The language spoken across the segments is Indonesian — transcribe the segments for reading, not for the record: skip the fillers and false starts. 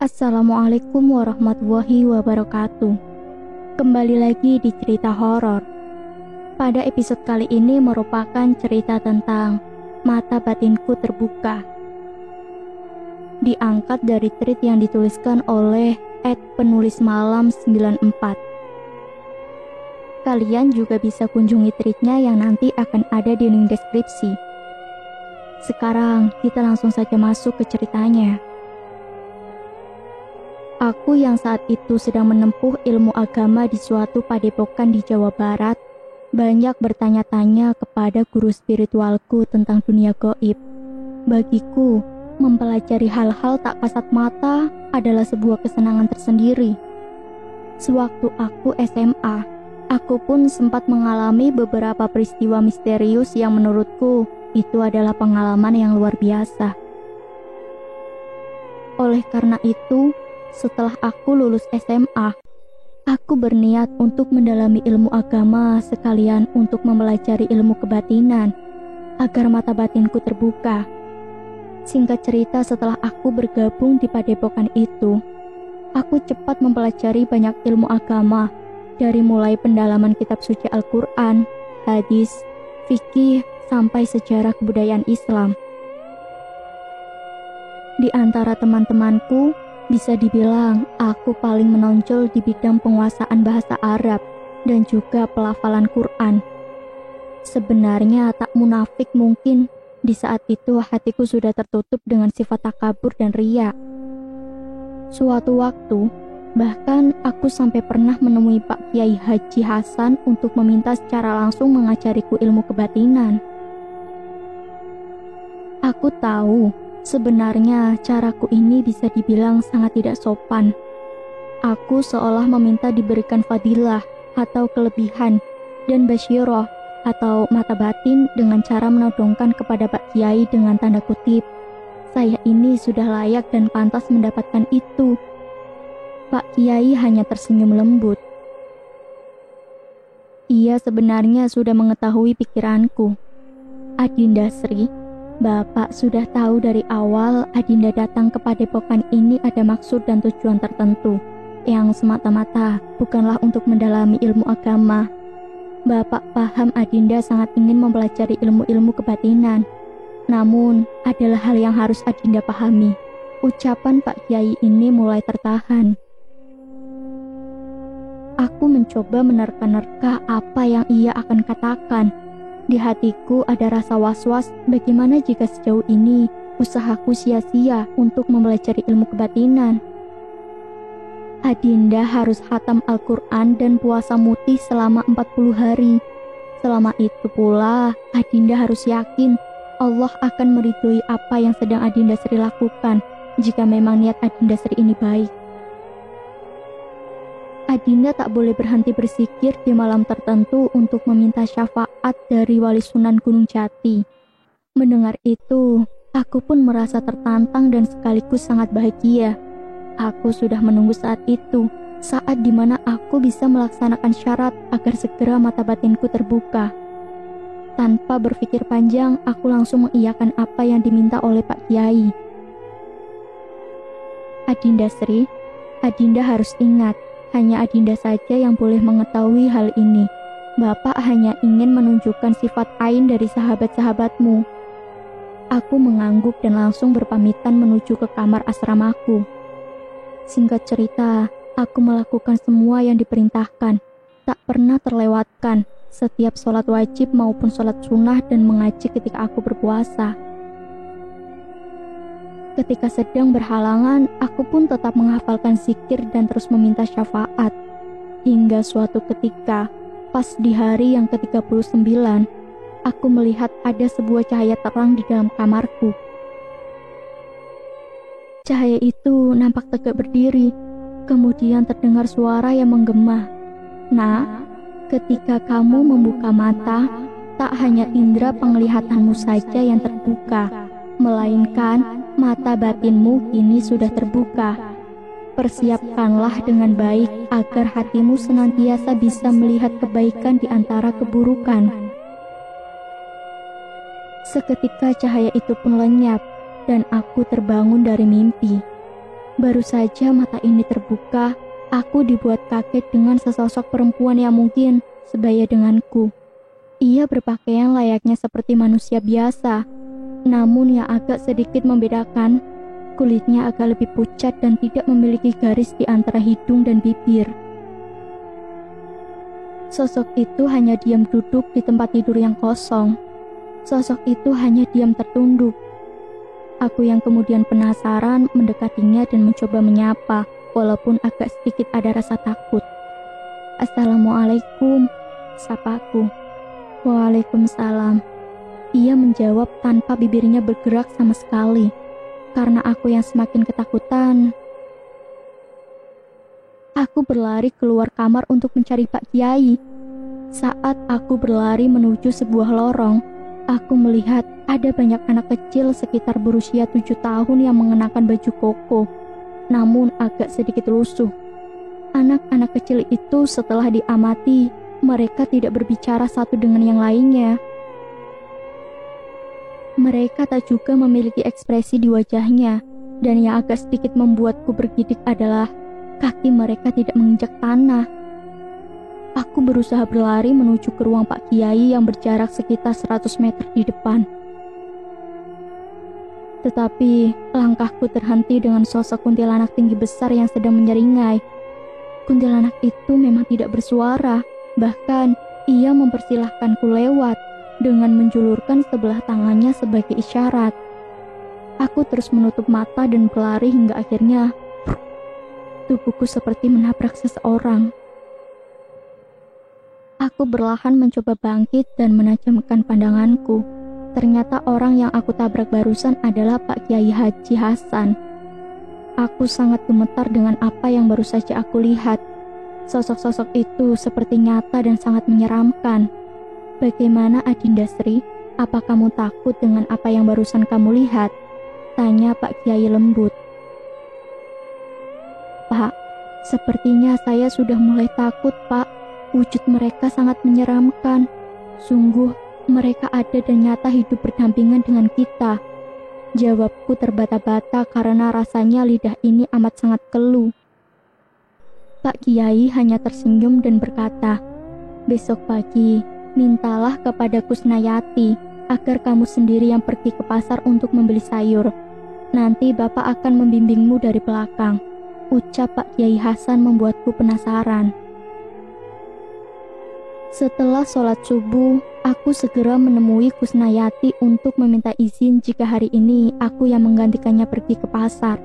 Assalamualaikum warahmatullahi wabarakatuh. Kembali lagi di cerita horor. Pada episode kali ini merupakan cerita tentang Mata Batinku Terbuka. Diangkat dari tweet yang dituliskan oleh @penulismalam94. Kalian juga bisa kunjungi tweetnya yang nanti akan ada di link deskripsi. Sekarang kita langsung saja masuk ke ceritanya. Aku yang saat itu sedang menempuh ilmu agama di suatu padepokan di Jawa Barat, banyak bertanya-tanya kepada guru spiritualku tentang dunia gaib. Bagiku, mempelajari hal-hal tak kasat mata adalah sebuah kesenangan tersendiri. Sewaktu aku SMA, aku pun sempat mengalami beberapa peristiwa misterius yang menurutku itu adalah pengalaman yang luar biasa. Oleh karena itu, setelah aku lulus SMA, aku berniat untuk mendalami ilmu agama sekalian untuk mempelajari ilmu kebatinan agar mata batinku terbuka. Singkat cerita, setelah aku bergabung di padepokan itu, aku cepat mempelajari banyak ilmu agama, dari mulai pendalaman kitab suci Al-Quran, hadis, fikih, sampai sejarah kebudayaan Islam. Di antara teman-temanku, bisa dibilang aku paling menonjol di bidang penguasaan bahasa Arab dan juga pelafalan Quran. Sebenarnya tak munafik mungkin, di saat itu hatiku sudah tertutup dengan sifat takabur dan riya. Suatu waktu, bahkan aku sampai pernah menemui Pak Kiai Haji Hasan untuk meminta secara langsung mengajariku ilmu kebatinan. Aku tahu, sebenarnya caraku ini bisa dibilang sangat tidak sopan. Aku seolah meminta diberikan fadilah atau kelebihan dan basyiroh atau mata batin dengan cara menodongkan kepada Pak Kiai dengan tanda kutip, "Saya ini sudah layak dan pantas mendapatkan itu." Pak Kiai hanya tersenyum lembut. Ia sebenarnya sudah mengetahui pikiranku. "Adinda Sri, Bapak sudah tahu dari awal Adinda datang ke padepokan ini ada maksud dan tujuan tertentu yang semata-mata bukanlah untuk mendalami ilmu agama. Bapak paham Adinda sangat ingin mempelajari ilmu-ilmu kebatinan. Namun, adalah hal yang harus Adinda pahami." Ucapan Pak Kiai ini mulai tertahan. Aku mencoba menerka-nerka apa yang ia akan katakan. Di hatiku ada rasa was-was bagaimana jika sejauh ini usahaku sia-sia untuk mempelajari ilmu kebatinan. Adinda harus khatam Al-Quran dan puasa mutih selama 40 hari. Selama itu pula, Adinda harus yakin Allah akan meridhoi apa yang sedang Adinda Sri lakukan jika memang niat Adinda Sri ini baik. Adinda tak boleh berhenti berzikir di malam tertentu untuk meminta syafaat dari Wali Sunan Gunung Jati. Mendengar itu, aku pun merasa tertantang dan sekaligus sangat bahagia. Aku sudah menunggu saat itu, saat dimana aku bisa melaksanakan syarat agar segera mata batinku terbuka. Tanpa berpikir panjang, aku langsung mengiyakan apa yang diminta oleh Pak Kiai. "Adinda Sri, Adinda harus ingat, hanya Adinda saja yang boleh mengetahui hal ini. Bapak hanya ingin menunjukkan sifat ain dari sahabat-sahabatmu." Aku mengangguk dan langsung berpamitan menuju ke kamar asramaku. Singkat cerita, aku melakukan semua yang diperintahkan, tak pernah terlewatkan setiap sholat wajib maupun sholat sunnah dan mengaji ketika aku berpuasa. Ketika sedang berhalangan, aku pun tetap menghafalkan zikir dan terus meminta syafaat. Hingga suatu ketika, pas di hari yang ke-39, aku melihat ada sebuah cahaya terang di dalam kamarku. Cahaya itu nampak tegak berdiri, kemudian terdengar suara yang menggema. "Nak, ketika kamu membuka mata, tak hanya indera penglihatanmu saja yang terbuka, melainkan mata batinmu kini sudah terbuka. Persiapkanlah dengan baik agar hatimu senantiasa bisa melihat kebaikan di antara keburukan." Seketika cahaya itu pun lenyap dan aku terbangun dari mimpi. Baru saja mata ini terbuka, aku dibuat kaget dengan sesosok perempuan yang mungkin sebaya denganku. Ia berpakaian layaknya seperti manusia biasa, namun yang agak sedikit membedakan, kulitnya agak lebih pucat dan tidak memiliki garis di antara hidung dan bibir. Sosok itu hanya diam duduk di tempat tidur yang kosong. Sosok itu hanya diam tertunduk. Aku yang kemudian penasaran mendekatinya dan mencoba menyapa, walaupun agak sedikit ada rasa takut. "Assalamualaikum," sapaku. "Waalaikumsalam." Ia menjawab tanpa bibirnya bergerak sama sekali. Karena aku yang semakin ketakutan, aku berlari keluar kamar untuk mencari Pak Kiai. Saat aku berlari menuju sebuah lorong, aku melihat ada banyak anak kecil sekitar berusia 7 tahun yang mengenakan baju koko, namun agak sedikit lusuh. Anak-anak kecil itu setelah diamati, mereka tidak berbicara satu dengan yang lainnya. Mereka tak juga memiliki ekspresi di wajahnya, dan yang agak sedikit membuatku bergidik adalah kaki mereka tidak menginjak tanah. Aku berusaha berlari menuju ke ruang Pak Kiai yang berjarak sekitar 100 meter di depan. Tetapi langkahku terhenti dengan sosok kuntilanak tinggi besar yang sedang menyeringai. Kuntilanak itu memang tidak bersuara, bahkan ia mempersilahkanku lewat dengan menjulurkan sebelah tangannya sebagai isyarat. Aku terus menutup mata dan berlari hingga akhirnya tubuhku seperti menabrak seseorang. Aku perlahan mencoba bangkit dan menajamkan pandanganku. Ternyata orang yang aku tabrak barusan adalah Pak Kiai Haji Hasan. Aku sangat gemetar dengan apa yang baru saja aku lihat. Sosok-sosok itu seperti nyata dan sangat menyeramkan. "Bagaimana Adinda Sri? Apa kamu takut dengan apa yang barusan kamu lihat?" tanya Pak Kiai lembut. "Pak, sepertinya saya sudah mulai takut, Pak. Wujud mereka sangat menyeramkan. Sungguh, mereka ada dan nyata hidup berdampingan dengan kita." Jawabku terbata-bata karena rasanya lidah ini amat sangat keluh. Pak Kiai hanya tersenyum dan berkata, "Besok pagi, mintalah kepada Kusnayati agar kamu sendiri yang pergi ke pasar untuk membeli sayur. Nanti Bapak akan membimbingmu dari belakang." Ucap Pak Kiai Hasan membuatku penasaran. Setelah sholat subuh, aku segera menemui Kusnayati untuk meminta izin jika hari ini aku yang menggantikannya pergi ke pasar.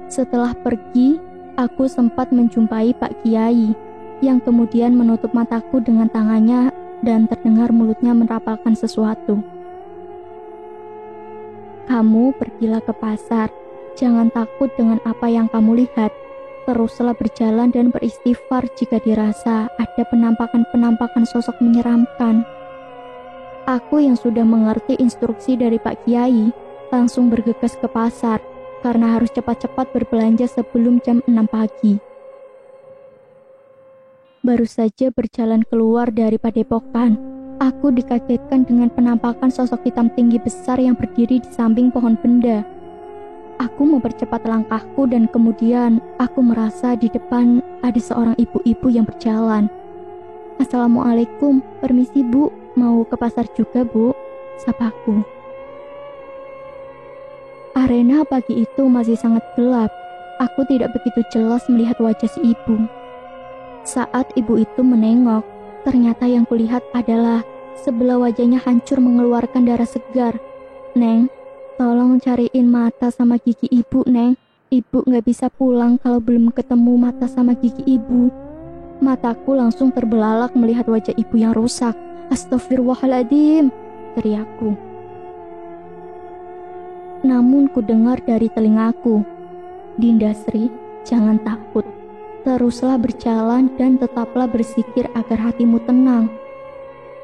Setelah pergi, aku sempat menjumpai Pak Kiai, yang kemudian menutup mataku dengan tangannya dan terdengar mulutnya merapalkan sesuatu. "Kamu pergilah ke pasar, jangan takut dengan apa yang kamu lihat. Teruslah berjalan dan beristighfar jika dirasa ada penampakan-penampakan sosok menyeramkan." Aku yang sudah mengerti instruksi dari Pak Kiai langsung bergegas ke pasar karena harus cepat-cepat berbelanja sebelum jam 6 pagi. Baru saja berjalan keluar dari padepokan, aku dikagetkan dengan penampakan sosok hitam tinggi besar yang berdiri di samping pohon benda. Aku mempercepat langkahku dan kemudian aku merasa di depan ada seorang ibu-ibu yang berjalan. "Assalamualaikum, permisi Bu, mau ke pasar juga Bu?" sapaku. Arena pagi itu masih sangat gelap. Aku tidak begitu jelas melihat wajah si ibu. Saat ibu itu menengok, ternyata yang kulihat adalah sebelah wajahnya hancur mengeluarkan darah segar. "Neng, tolong cariin mata sama gigi ibu, Neng. Ibu gak bisa pulang kalau belum ketemu mata sama gigi ibu." Mataku langsung terbelalak melihat wajah ibu yang rusak. "Astagfirullahaladzim," teriakku. Namun ku dengar dari telingaku, "Dinda Sri, jangan takut. Teruslah berjalan dan tetaplah berzikir agar hatimu tenang."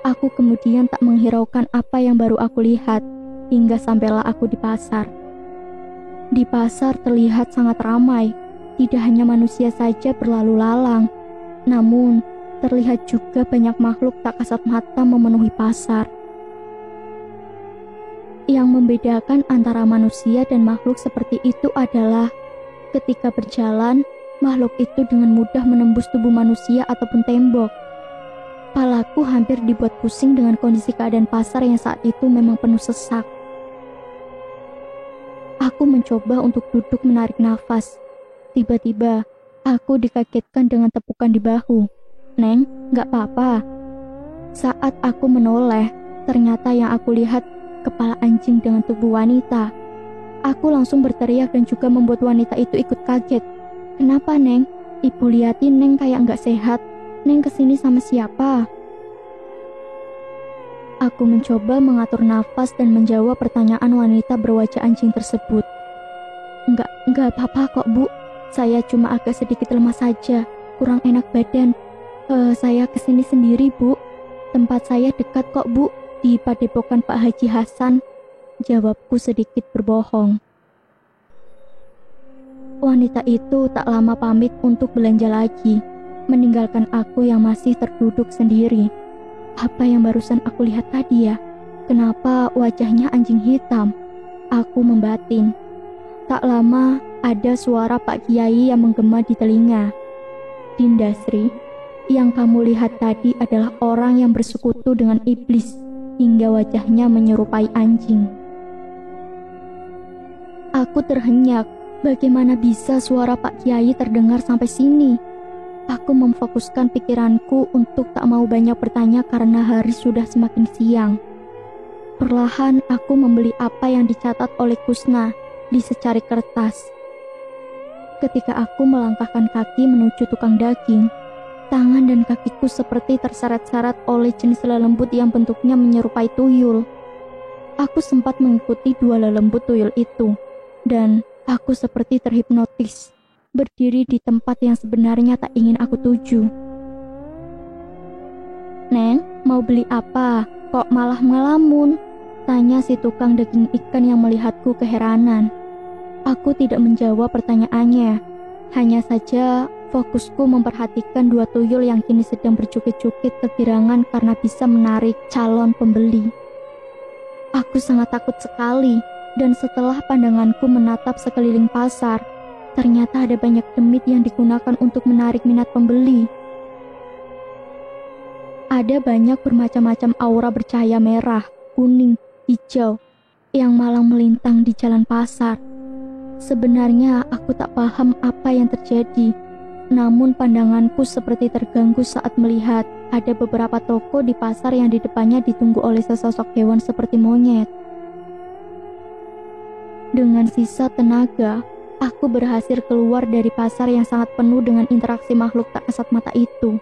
Aku kemudian tak menghiraukan apa yang baru aku lihat, hingga sampailah aku di pasar. Di pasar terlihat sangat ramai. Tidak hanya manusia saja berlalu lalang, namun terlihat juga banyak makhluk tak kasat mata memenuhi pasar. Yang membedakan antara manusia dan makhluk seperti itu adalah Ketika berjalan, makhluk itu dengan mudah menembus tubuh manusia ataupun tembok. Kepalaku hampir dibuat pusing dengan kondisi keadaan pasar yang saat itu memang penuh sesak. Aku mencoba untuk duduk menarik nafas. Tiba-tiba, aku dikagetkan dengan tepukan di bahu. "Neng, gak apa-apa." Saat aku menoleh, ternyata yang aku lihat kepala anjing dengan tubuh wanita. Aku langsung berteriak dan juga membuat wanita itu ikut kaget. "Kenapa, Neng? Ibu liatin Neng kayak gak sehat. Neng kesini sama siapa?" Aku mencoba mengatur nafas dan menjawab pertanyaan wanita berwajah anjing tersebut. Enggak apa-apa kok, Bu. Saya cuma agak sedikit lemah saja, kurang enak badan. Saya kesini sendiri, Bu. Tempat saya dekat kok, Bu, di Padepokan Pak Haji Hasan. Jawabku sedikit berbohong. Wanita itu tak lama pamit untuk belanja lagi, meninggalkan aku yang masih terduduk sendiri. Apa yang barusan aku lihat tadi ya? Kenapa wajahnya anjing hitam? Aku membatin. Tak lama ada suara Pak Kiai yang menggema di telinga. "Dinda Sri, yang kamu lihat tadi adalah orang yang bersekutu dengan iblis hingga wajahnya menyerupai anjing." Aku terhenyak. Bagaimana bisa suara Pak Kiai terdengar sampai sini? Aku memfokuskan pikiranku untuk tak mau banyak bertanya karena hari sudah semakin siang. Perlahan aku membeli apa yang dicatat oleh Kusna di secari kertas. Ketika aku melangkahkan kaki menuju tukang daging, tangan dan kakiku seperti terseret-seret oleh jenis lelembut yang bentuknya menyerupai tuyul. Aku sempat mengikuti dua lelembut tuyul itu. Dan aku seperti terhipnotis, berdiri di tempat yang sebenarnya tak ingin aku tuju. "Neng, mau beli apa? Kok malah ngelamun?" tanya si tukang daging ikan yang melihatku keheranan. Aku tidak menjawab pertanyaannya. Hanya saja fokusku memperhatikan dua tuyul yang kini sedang bercukit-cukit kegirangan karena bisa menarik calon pembeli. Aku sangat takut sekali. Dan setelah pandanganku menatap sekeliling pasar, ternyata ada banyak demit yang digunakan untuk menarik minat pembeli. Ada banyak bermacam-macam aura bercahaya merah, kuning, hijau, yang malang melintang di jalan pasar. Sebenarnya aku tak paham apa yang terjadi, namun pandanganku seperti terganggu saat melihat ada beberapa toko di pasar yang di depannya ditunggu oleh sesosok hewan seperti monyet. Dengan sisa tenaga, aku berhasil keluar dari pasar yang sangat penuh dengan interaksi makhluk tak kasat mata itu.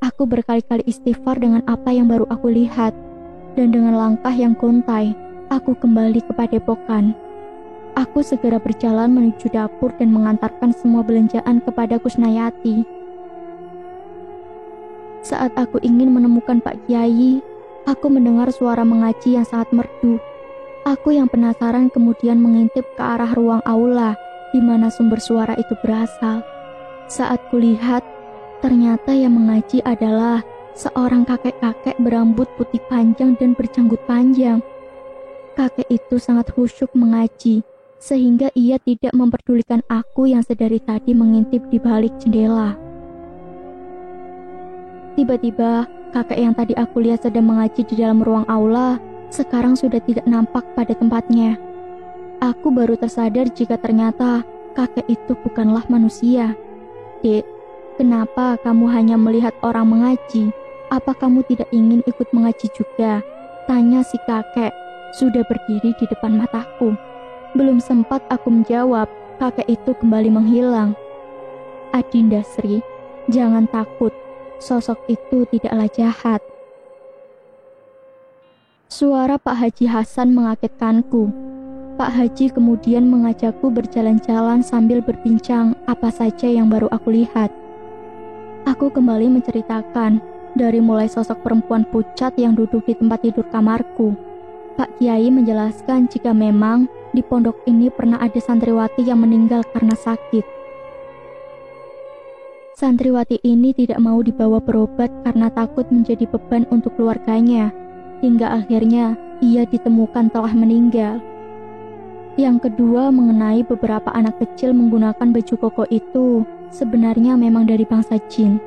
Aku berkali-kali istighfar dengan apa yang baru aku lihat, dan dengan langkah yang gontai, aku kembali ke padepokan. Aku segera berjalan menuju dapur dan mengantarkan semua belanjaan kepada Kusnayati. Saat aku ingin menemukan Pak Kiai, aku mendengar suara mengaji yang sangat merdu. Aku yang penasaran kemudian mengintip ke arah ruang aula di mana sumber suara itu berasal. Saat kulihat, ternyata yang mengaji adalah seorang kakek-kakek berambut putih panjang dan berjanggut panjang. Kakek itu sangat khusyuk mengaji, sehingga ia tidak memperdulikan aku yang sedari tadi mengintip di balik jendela. Tiba-tiba, kakek yang tadi aku lihat sedang mengaji di dalam ruang aula sekarang sudah tidak nampak pada tempatnya. Aku baru tersadar jika ternyata kakek itu bukanlah manusia. "Dek, kenapa kamu hanya melihat orang mengaji? Apa kamu tidak ingin ikut mengaji juga?" tanya si kakek, sudah berdiri di depan mataku. Belum sempat aku menjawab, kakek itu kembali menghilang. "Adinda Sri, jangan takut. Sosok itu tidaklah jahat." Suara Pak Haji Hasan mengagetkanku. Pak Haji kemudian mengajakku berjalan-jalan sambil berbincang apa saja yang baru aku lihat. Aku kembali menceritakan dari mulai sosok perempuan pucat yang duduk di tempat tidur kamarku. Pak Kiai menjelaskan jika memang di pondok ini pernah ada santriwati yang meninggal karena sakit. Santriwati ini tidak mau dibawa berobat karena takut menjadi beban untuk keluarganya. Hingga akhirnya ia ditemukan telah meninggal. Yang kedua mengenai beberapa anak kecil menggunakan baju koko itu sebenarnya memang dari bangsa jin.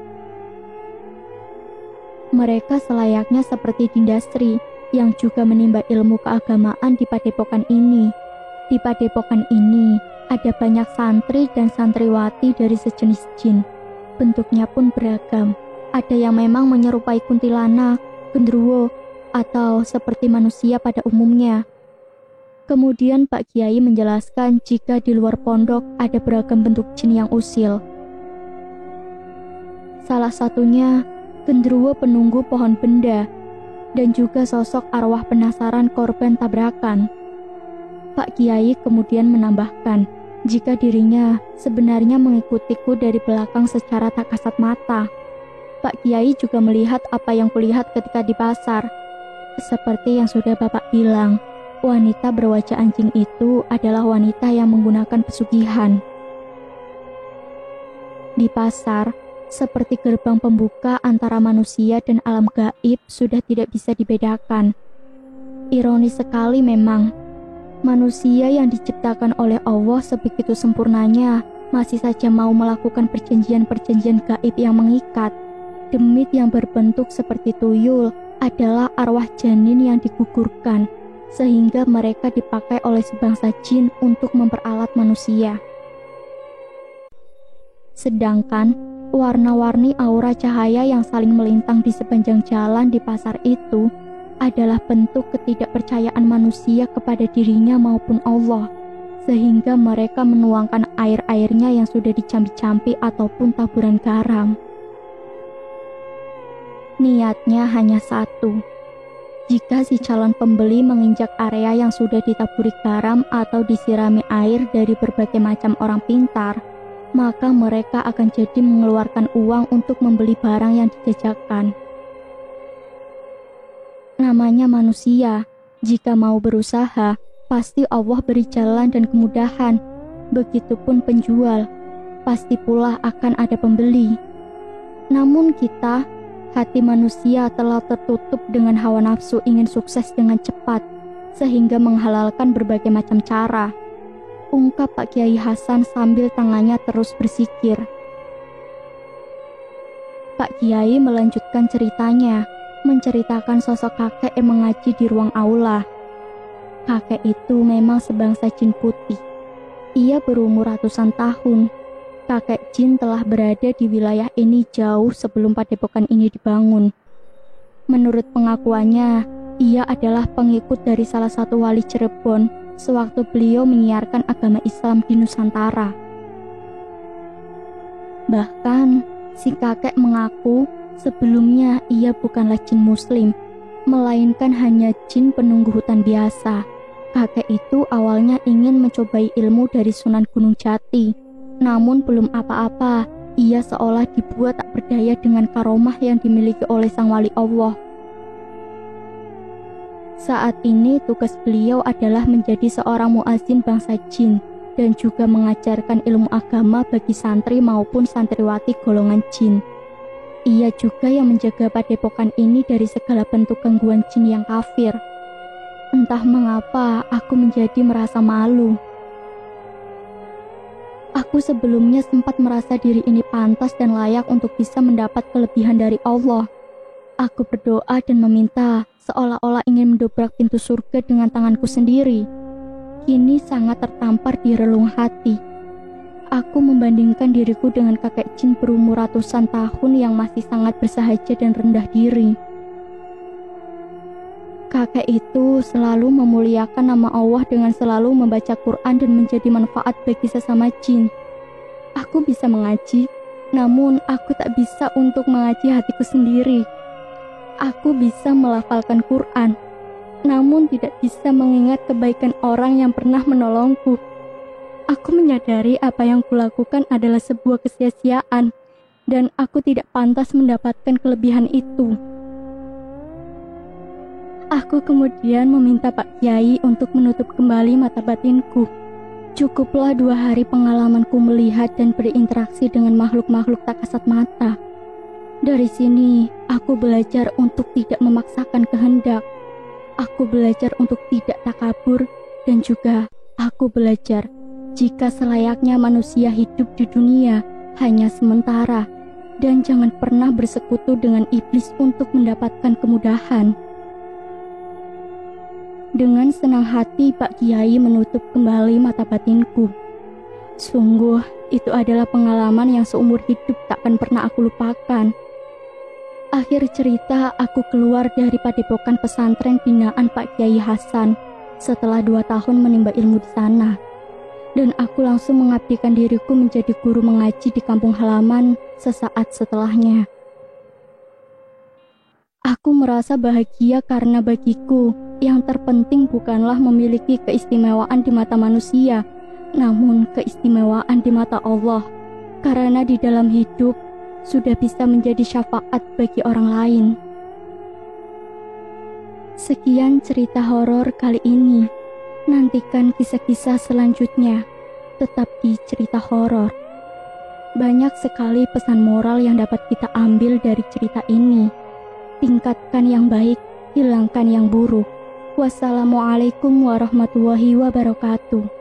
Mereka selayaknya seperti Dindastri yang juga menimba ilmu keagamaan di padepokan ini. Di padepokan ini ada banyak santri dan santriwati dari sejenis jin. Bentuknya pun beragam. Ada yang memang menyerupai kuntilanak, genderuwo, atau seperti manusia pada umumnya. Kemudian Pak Kiai menjelaskan jika di luar pondok ada beragam bentuk jin yang usil. Salah satunya genderuwo penunggu pohon benda dan juga sosok arwah penasaran korban tabrakan. Pak Kiai kemudian menambahkan jika dirinya sebenarnya mengikutiku dari belakang secara tak kasat mata. Pak Kiai juga melihat apa yang kulihat ketika di pasar. Seperti yang sudah Bapak bilang, wanita berwajah anjing itu adalah wanita yang menggunakan pesugihan. Di pasar, seperti gerbang pembuka antara manusia dan alam gaib sudah tidak bisa dibedakan. Ironis sekali memang, manusia yang diciptakan oleh Allah sebegitu sempurnanya masih saja mau melakukan perjanjian-perjanjian gaib yang mengikat. Demit yang berbentuk seperti tuyul adalah arwah janin yang digugurkan, sehingga mereka dipakai oleh sebangsa jin untuk memperalat manusia. Sedangkan warna-warni aura cahaya yang saling melintang di sepanjang jalan di pasar itu adalah bentuk ketidakpercayaan manusia kepada dirinya maupun Allah, sehingga mereka menuangkan air-airnya yang sudah dicampi-campi ataupun taburan garam. Niatnya hanya satu. Jika si calon pembeli menginjak area yang sudah ditaburi garam atau disirami air dari berbagai macam orang pintar, maka mereka akan jadi mengeluarkan uang untuk membeli barang yang dijajakan. Namanya manusia, jika mau berusaha, pasti Allah beri jalan dan kemudahan. Begitupun penjual, pasti pula akan ada pembeli. Namun kita, hati manusia telah tertutup dengan hawa nafsu ingin sukses dengan cepat, sehingga menghalalkan berbagai macam cara. Ungkap Pak Kiai Hasan sambil tangannya terus bersikir. Pak Kiai melanjutkan ceritanya, menceritakan sosok kakek yang mengaji di ruang aula. Kakek itu memang sebangsa jin putih. Ia berumur ratusan tahun. Kakek jin telah berada di wilayah ini jauh sebelum padepokan ini dibangun. Menurut pengakuannya, ia adalah pengikut dari salah satu wali Cirebon sewaktu beliau menyiarkan agama Islam di Nusantara. Bahkan, si kakek mengaku sebelumnya ia bukanlah jin muslim, melainkan hanya jin penunggu hutan biasa. Kakek itu awalnya ingin mencobai ilmu dari Sunan Gunung Jati. Namun belum apa-apa, ia seolah dibuat tak berdaya dengan karomah yang dimiliki oleh sang wali Allah. Saat ini tugas beliau adalah menjadi seorang muazin bangsa jin dan juga mengajarkan ilmu agama bagi santri maupun santriwati golongan jin. Ia juga yang menjaga padepokan ini dari segala bentuk gangguan jin yang kafir. Entah mengapa aku menjadi merasa malu. Aku sebelumnya sempat merasa diri ini pantas dan layak untuk bisa mendapat kelebihan dari Allah. Aku berdoa dan meminta seolah-olah ingin mendobrak pintu surga dengan tanganku sendiri. Kini sangat tertampar di relung hati. Aku membandingkan diriku dengan kakek jin berumur ratusan tahun yang masih sangat bersahaja dan rendah diri. Kakek itu selalu memuliakan nama Allah dengan selalu membaca Quran dan menjadi manfaat bagi sesama jin. Aku bisa mengaji, namun aku tak bisa untuk mengaji hatiku sendiri. Aku bisa melafalkan Quran, namun tidak bisa mengingat kebaikan orang yang pernah menolongku. Aku menyadari apa yang kulakukan adalah sebuah kesia-siaan, dan aku tidak pantas mendapatkan kelebihan itu. Aku kemudian meminta Pak Kiai untuk menutup kembali mata batinku. Cukuplah 2 hari pengalamanku melihat dan berinteraksi dengan makhluk-makhluk tak kasat mata. Dari sini, aku belajar untuk tidak memaksakan kehendak. Aku belajar untuk tidak takabur dan juga aku belajar jika selayaknya manusia hidup di dunia hanya sementara dan jangan pernah bersekutu dengan iblis untuk mendapatkan kemudahan. Dengan senang hati Pak Kiai menutup kembali mata batinku. Sungguh, itu adalah pengalaman yang seumur hidup takkan pernah aku lupakan. Akhir cerita, aku keluar dari padepokan pesantren binaan Pak Kiai Hasan setelah 2 tahun menimba ilmu di sana. Dan aku langsung mengabdikan diriku menjadi guru mengaji di kampung halaman sesaat setelahnya. Aku merasa bahagia karena bagiku, yang terpenting bukanlah memiliki keistimewaan di mata manusia, namun keistimewaan di mata Allah. Karena di dalam hidup, sudah bisa menjadi syafaat bagi orang lain. Sekian cerita horor kali ini. Nantikan kisah-kisah selanjutnya, tetap di cerita horor. Banyak sekali pesan moral yang dapat kita ambil dari cerita ini. Tingkatkan yang baik, hilangkan yang buruk. Wassalamualaikum warahmatullahi wabarakatuh.